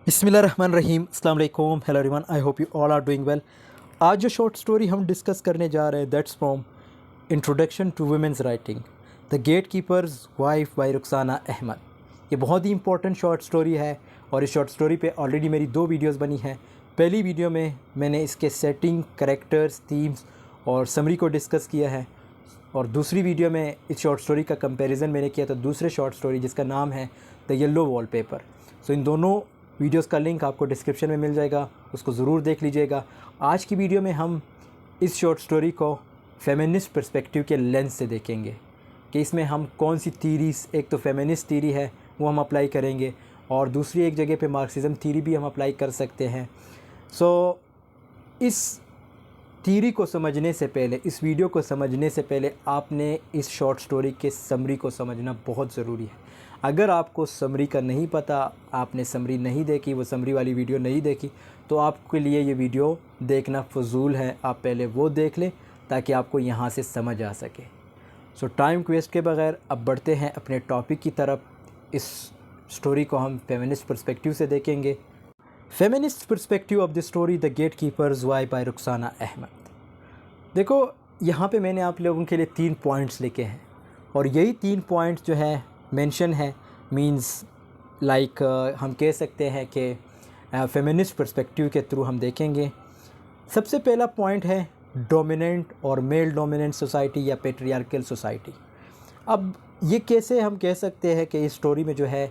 बिस्मिल्लाहिर्रहमानिर्रहीम, अस्सलाम वालेकुम, hello everyone, I hope you all are doing well. आज जो शॉर्ट स्टोरी हम डिस्कस करने जा रहे हैं that's from introduction to women's writing, the gatekeeper's wife by Rukhsana Ahmad. ये बहुत ही इंपॉर्टेंट शॉर्ट स्टोरी है और इस शॉर्ट स्टोरी पे ऑलरेडी मेरी 2 वीडियोस बनी हैं। पहली वीडियो में मैंने इसके सेटिंग, कैरेक्टर्स, थीम्स और समरी को डिस्कस किया है और दूसरी वीडियो में इस शॉर्ट स्टोरी का कंपैरिजन मैंने किया था दूसरे शॉर्ट स्टोरी जिसका नाम है द येलो वॉलपेपर। सो इन दोनों वीडियोस का लिंक आपको डिस्क्रिप्शन में मिल जाएगा, उसको ज़रूर देख लीजिएगा। आज की वीडियो में हम इस शॉर्ट स्टोरी को फेमिनिस्ट पर्सपेक्टिव के लेंस से देखेंगे कि इसमें हम कौन सी थीरीज़, एक तो फेमिनिस्ट थीरी है वो हम अप्लाई करेंगे और दूसरी एक जगह पे मार्क्सिज्म थीरी भी हम अप्लाई कर सकते हैं। सो इस थीरी को समझने से पहले, इस वीडियो को समझने से पहले आपने इस शॉर्ट स्टोरी के समरी को समझना बहुत ज़रूरी है। अगर आपको समरी का नहीं पता, आपने समरी नहीं देखी, वो समरी वाली वीडियो नहीं देखी, तो आपके लिए ये वीडियो देखना फजूल है। आप पहले वो देख लें ताकि आपको यहाँ से समझ आ सके। सो टाइम वेस्ट के बगैर अब बढ़ते हैं अपने टॉपिक की तरफ। इस स्टोरी को हम फेमिनिस्ट पर्सपेक्टिव से देखेंगे। Feminist perspective of the story the gatekeeper's wife by Rukhsana Ahmad. देखो, यहाँ पे मैंने आप लोगों के लिए 3 पॉइंट्स लिखे हैं और यही 3 पॉइंट्स जो है मेंशन है, मींस लाइक हम कह सकते हैं कि फेमिनिस्ट पर्सपेक्टिव के थ्रू हम देखेंगे। सबसे पहला पॉइंट है डोमिनेंट और मेल डोमिनेंट सोसाइटी या पेट्रियार्कल सोसाइटी। अब ये कैसे हम कह सकते हैं कि इस स्टोरी में जो है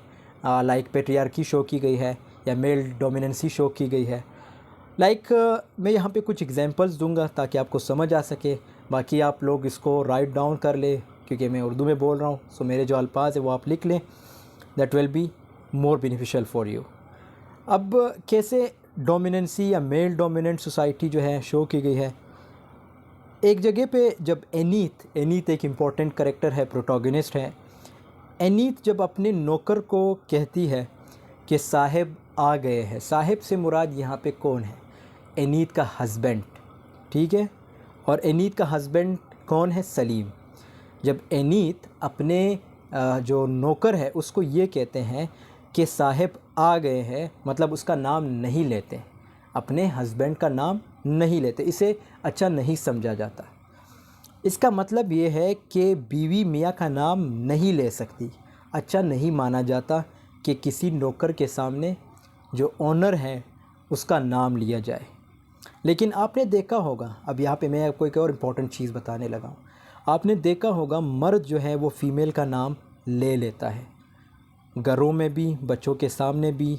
लाइक पेट्रियार्की शो की गई है या मेल डोमिनेंसी शो की गई है। मैं यहाँ पे कुछ एग्जांपल्स दूंगा ताकि आपको समझ आ सके। बाकी आप लोग इसको राइट डाउन कर ले क्योंकि मैं उर्दू में बोल रहा हूँ, सो मेरे जो अल्फाज है वो आप लिख लें, that will be more beneficial for you. अब कैसे डोमिनेंसी या मेल डोमिनेंट सोसाइटी जो है शो की गई है। एक जगह पे जब एनीत एक इम्पॉर्टेंट करेक्टर है, प्रोटोगनिस्ट है। एनीत जब अपने नौकर को कहती है कि साहिब आ गए हैं, साहिब से मुराद यहाँ पे कौन है? एनीत का हस्बैंड, ठीक है। और एनीत का हस्बैंड कौन है? सलीम। जब एनीत अपने जो नौकर है उसको ये कहते हैं कि साहिब आ गए हैं, मतलब उसका नाम नहीं लेते, अपने हस्बैंड का नाम नहीं लेते, इसे अच्छा नहीं समझा जाता। इसका मतलब ये है कि बीवी मियाँ का नाम नहीं ले सकती, अच्छा नहीं माना जाता कि किसी नौकर के सामने जो ओनर है उसका नाम लिया जाए। लेकिन आपने देखा होगा, अब यहाँ पे मैं आपको एक और इम्पॉर्टेंट चीज़ बताने लगा हूँ। आपने देखा होगा मर्द जो है वो फ़ीमेल का नाम ले लेता है, घरों में भी, बच्चों के सामने भी।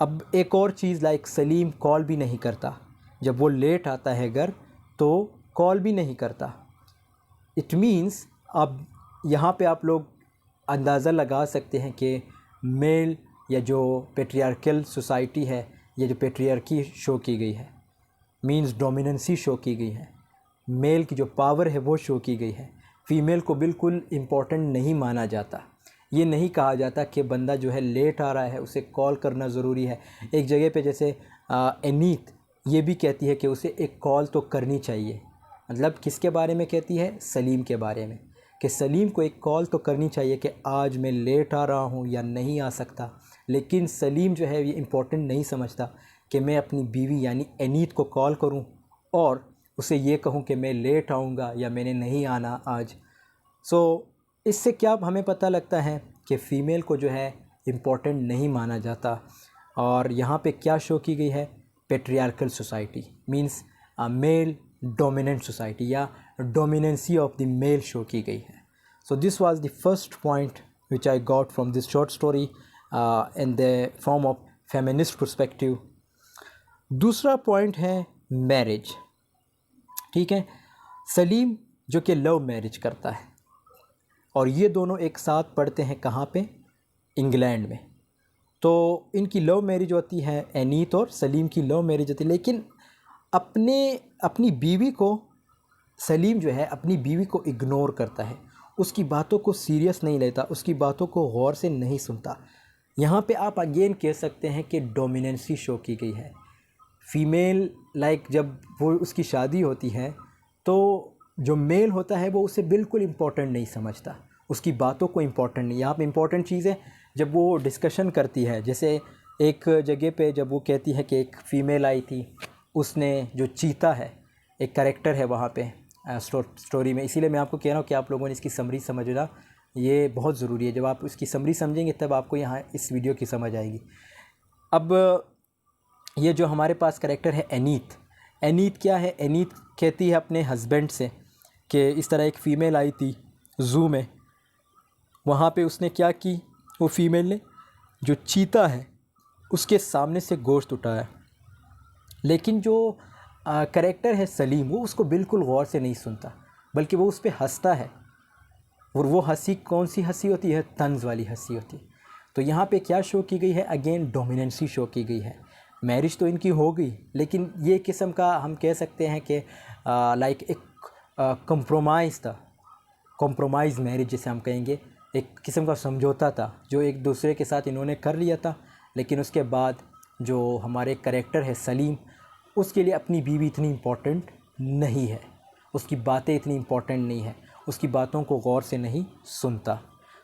अब एक और चीज़, लाइक सलीम कॉल भी नहीं करता, जब वो लेट आता है घर तो कॉल भी नहीं करता। इट मीन्स अब यहाँ पे आप लोग अंदाज़ा लगा सकते हैं कि मेल या जो पेट्रियार्कल सोसाइटी है, या जो पेट्रियार्की शो की गई है, मींस डोमिनेंसी शो की गई है, मेल की जो पावर है वो शो की गई है। फ़ीमेल को बिल्कुल इम्पॉर्टेंट नहीं माना जाता। ये नहीं कहा जाता कि बंदा जो है लेट आ रहा है उसे कॉल करना ज़रूरी है। एक जगह पे जैसे एनीत ये भी कहती है कि उसे एक कॉल तो करनी चाहिए, मतलब किसके बारे में कहती है? सलीम के बारे में, कि सलीम को एक कॉल तो करनी चाहिए कि आज मैं लेट आ रहा हूँ या नहीं आ सकता। लेकिन सलीम जो है ये इम्पोर्टेंट नहीं समझता कि मैं अपनी बीवी यानी एनीत को कॉल करूँ और उसे ये कहूँ कि मैं लेट आऊँगा या मैंने नहीं आना आज। इससे क्या हमें पता लगता है कि फ़ीमेल को जो है इम्पोर्टेंट नहीं माना जाता। और यहाँ पे क्या शो की गई है? Patriarchal society, means male dominant society या dominancy of the male show की गई है। So this was the first point which I got from this short story in the form of feminist perspective. दूसरा point है marriage, ठीक है। सलीम जो कि लव मैरिज करता है और ये दोनों एक साथ पढ़ते हैं कहाँ पे? इंग्लैंड में। तो इनकी लव मैरिज होती है, एनीत और सलीम की लव मैरिज होती है। लेकिन अपनी बीवी को, सलीम जो है अपनी बीवी को इग्नोर करता है, उसकी बातों को सीरियस नहीं लेता, उसकी बातों को गौर से नहीं सुनता। यहाँ पे आप अगेन कह सकते हैं कि डोमिनेंसी शो की गई है। फ़ीमेल जब वो उसकी शादी होती है तो जो मेल होता है वो उसे बिल्कुल इम्पोर्टेंट नहीं समझता, उसकी बातों को इम्पोर्टेंट नहीं। यहाँ पे इम्पोर्टेंट चीज़ है जब वो डिस्कशन करती है, जैसे एक जगह पे जब वो कहती है कि एक फ़ीमेल आई थी, उसने जो चीता है, एक कैरेक्टर है वहाँ पे स्टोरी में, इसीलिए मैं आपको कह रहा हूँ कि आप लोगों ने इसकी समरी समझना ये बहुत ज़रूरी है। जब आप इसकी समरी समझेंगे तब आपको यहाँ इस वीडियो की समझ आएगी। अब ये जो हमारे पास कैरेक्टर है एनीत, एनीत क्या है? एनीत कहती है अपने हस्बैंड से कि इस तरह एक फ़ीमेल आई थी ज़ू में, वहाँ पे उसने क्या की, वो फीमेल ने जो चीता है उसके सामने से गोश्त उठाया। लेकिन जो कैरेक्टर है सलीम, वो उसको बिल्कुल गौर से नहीं सुनता, बल्कि वो उस पर हंसता है। और वो हंसी कौन सी हंसी होती है? तंज़ वाली हंसी होती है। तो यहाँ पे क्या शो की गई है? अगेन डोमिनेंसी शो की गई है। मैरिज तो इनकी हो गई, लेकिन ये किस्म का हम कह सकते हैं कि लाइक एक कंप्रोमाइज़ था, कॉम्प्रोमाइज़ मैरिज जिसे हम कहेंगे, एक किस्म का समझौता था जो एक दूसरे के साथ इन्होंने कर लिया था। लेकिन उसके बाद जो हमारे कैरेक्टर है सलीम, उसके लिए अपनी बीवी इतनी इम्पोर्टेंट नहीं है, उसकी बातें इतनी इम्पोर्टेंट नहीं है, उसकी बातों को गौर से नहीं सुनता।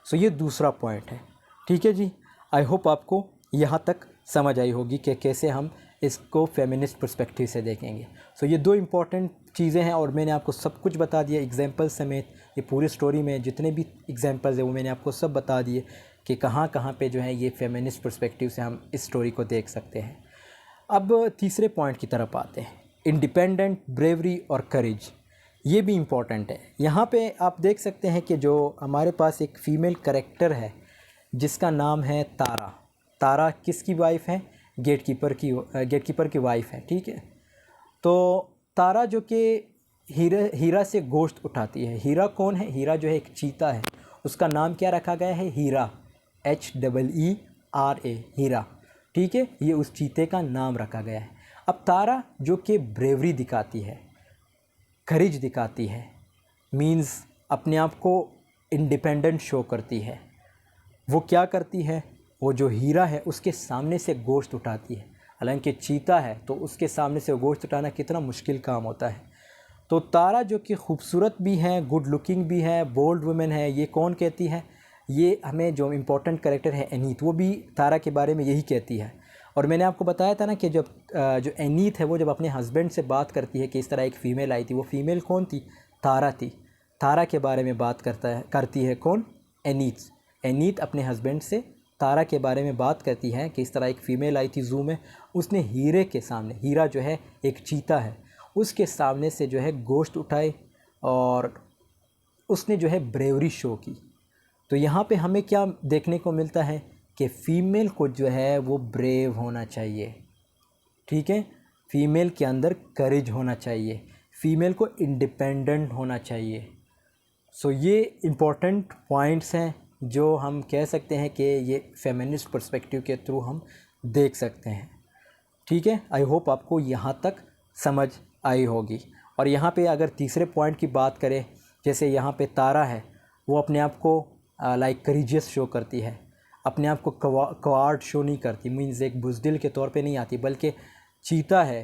सो ये दूसरा पॉइंट है। ठीक है जी, आई होप आपको यहाँ तक समझ आई होगी कि कैसे हम इसको फेमिनिस्ट पर्सपेक्टिव से देखेंगे। सो ये दो इम्पॉर्टेंट चीज़ें हैं और मैंने आपको सब कुछ बता दिया एग्जाम्पल समेत। ये पूरी स्टोरी में जितने भी एग्जाम्पल्स हैं वो मैंने आपको सब बता दिए कि कहाँ कहाँ पे जो है ये फेमिनिस्ट पर्सपेक्टिव से हम इस स्टोरी को देख सकते हैं। अब तीसरे पॉइंट की तरफ आते हैं, इंडिपेंडेंट, ब्रेवरी और करेज। ये भी इम्पॉर्टेंट है। यहाँ पे आप देख सकते हैं कि जो हमारे पास एक फ़ीमेल कैरेक्टर है जिसका नाम है तारा। तारा किसकी वाइफ है? गेटकीपर की वाइफ है। ठीक है, तो तारा जो कि हीरा से गोश्त उठाती है। हीरा कौन है? हीरा जो है एक चीता है, उसका नाम क्या रखा गया है? हीरा, HEERA, हीरा। ठीक है, ये उस चीते का नाम रखा गया है। अब तारा जो कि ब्रेवरी दिखाती है, करेज दिखाती है, मींस अपने आप को इंडिपेंडेंट शो करती है। वो क्या करती है? वो जो हीरा है उसके सामने से गोश्त उठाती है। हालांकि चीता है तो उसके सामने से गोश्त उठाना कितना मुश्किल काम होता है। तो तारा जो कि खूबसूरत भी है, गुड लुकिंग भी है, बोल्ड वुमेन है, ये कौन कहती है? ये हमें जो इम्पोर्टेंट कैरेक्टर है एनीत, वो भी तारा के बारे में यही कहती है। और मैंने आपको बताया था ना कि जब जो एनीत है वो जब अपने हस्बैंड से बात करती है कि इस तरह एक फ़ीमेल आई थी, वो फ़ीमेल कौन थी? तारा थी। तारा के बारे में बात करती है कौन? एनीत। एनीत अपने हस्बैंड से तारा के बारे में बात करती है कि इस तरह एक फ़ीमेल आई थी ज़ू में, उसने हीरे के सामने, हीरा जो है एक चीता है, उसके सामने से जो है गोश्त उठाए और उसने जो है ब्रेवरी शो की। तो यहाँ पे हमें क्या देखने को मिलता है कि फ़ीमेल को जो है वो ब्रेव होना चाहिए। ठीक है, फ़ीमेल के अंदर करेज होना चाहिए, फ़ीमेल को इंडिपेंडेंट होना चाहिए। सो ये इम्पोर्टेंट पॉइंट्स हैं जो हम कह सकते हैं कि ये फेमिनिस्ट पर्सपेक्टिव के थ्रू हम देख सकते हैं। ठीक है, आई होप आपको यहाँ तक समझ आई होगी। और यहाँ पे अगर तीसरे पॉइंट की बात करें, जैसे यहाँ पे तारा है, वो अपने आप को लाइक करेजियस शो करती है, अपने आप को कवार्ड शो नहीं करती, मीन्स एक बुज़दिल के तौर पे नहीं आती, बल्कि चीता है।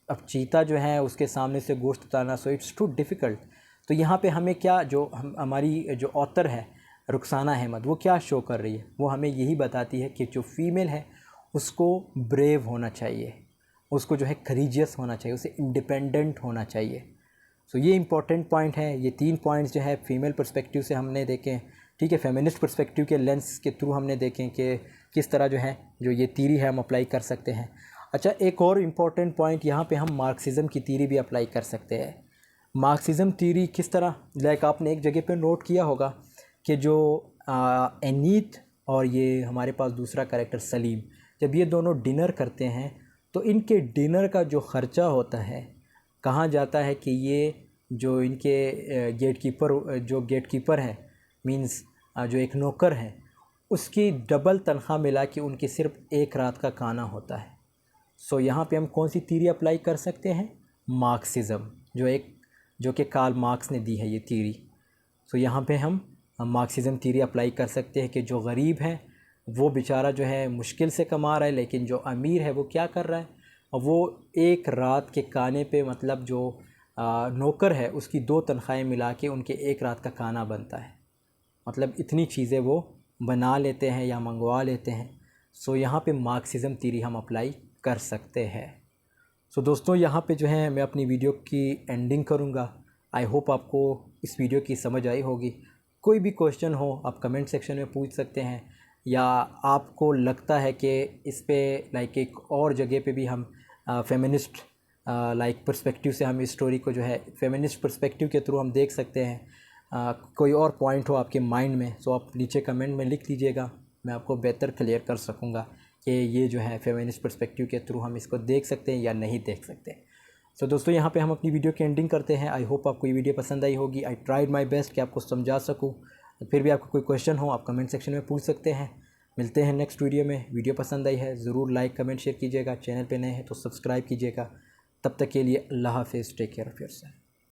अब चीता जो है उसके सामने से गोश्त उतारना, सो इट्स टू डिफ़िकल्ट। तो यहाँ पे हमें क्या, जो हमारी जो ऑथर है रुखसाना अहमद, वो क्या शो कर रही है? वो हमें यही बताती है कि जो फ़ीमेल है उसको ब्रेव होना चाहिए, उसको जो है करेजियस होना चाहिए, उसे इंडिपेंडेंट होना चाहिए। सो ये इंपॉर्टेंट पॉइंट है। ये 3 पॉइंट्स जो है फीमेल पर्सपेक्टिव से हमने देखें। ठीक है, फेमिनिस्ट पर्सपेक्टिव के लेंस के थ्रू हमने देखें कि किस तरह जो है जो ये थीरी है हम अप्लाई कर सकते हैं। अच्छा, एक और इम्पॉर्टेंट पॉइंट, यहाँ पे हम मार्क्सिज़म की थीरी भी अप्लाई कर सकते हैं। मार्क्सिज़म थीरी किस तरह? लाइक आपने एक जगह पे नोट किया होगा कि जो एनीत और ये हमारे पास दूसरा कैरेक्टर सलीम, जब ये दोनों डिनर करते हैं तो इनके डिनर का जो ख़र्चा होता है कहाँ जाता है कि ये जो इनके गेटकीपर है, मींस जो एक नौकर है, उसकी डबल तनख्वाह मिला के उनकी सिर्फ एक रात का खाना होता है। सो यहाँ पे हम कौन सी थीरी अप्लाई कर सकते हैं? मार्क्सिज़म, जो कि कार्ल मार्क्स ने दी है ये थीरी। सो यहाँ पे हम मार्क्सिज़म थीरी अप्लाई कर सकते हैं कि जो गरीब है वो बेचारा जो है मुश्किल से कमा रहा है, लेकिन जो अमीर है वो क्या कर रहा है, वो एक रात के खाने पे, मतलब जो नौकर है उसकी 2 तनख्वाहें मिला के उनके एक रात का खाना बनता है। मतलब इतनी चीज़ें वो बना लेते हैं या मंगवा लेते हैं। सो यहाँ पे मार्क्सिज्म थ्योरी हम अप्लाई कर सकते हैं। सो दोस्तों यहाँ पे जो है मैं अपनी वीडियो की एंडिंग करूँगा। आई होप आपको इस वीडियो की समझ आई होगी। कोई भी क्वेश्चन हो आप कमेंट सेक्शन में पूछ सकते हैं, या आपको लगता है कि इस पे लाइक एक और जगह पे भी हम फेमिनिस्ट लाइक पर्सपेक्टिव से हम इस स्टोरी को जो है फेमिनिस्ट पर्सपेक्टिव के थ्रू हम देख सकते हैं, कोई और पॉइंट हो आपके माइंड में, सो आप नीचे कमेंट में लिख लीजिएगा। मैं आपको बेहतर क्लियर कर सकूँगा कि ये जो है फेमिनिस्ट पर्सपेक्टिव के थ्रू हम इसको देख सकते हैं या नहीं देख सकते। सो दोस्तों यहाँ पे हम अपनी वीडियो की एंडिंग करते हैं। आई होप आपको ये वीडियो पसंद आई होगी। आई ट्राइड माय बेस्ट कि आपको समझा सकूँ। फिर भी आपको कोई क्वेश्चन हो आप कमेंट सेक्शन में पूछ सकते हैं। मिलते हैं नेक्स्ट वीडियो में। वीडियो पसंद आई है ज़रूर लाइक कमेंट शेयर कीजिएगा। चैनल पे नए हैं तो सब्सक्राइब कीजिएगा। तब तक के लिए अल्लाह हाफिज़। Take care of yourself.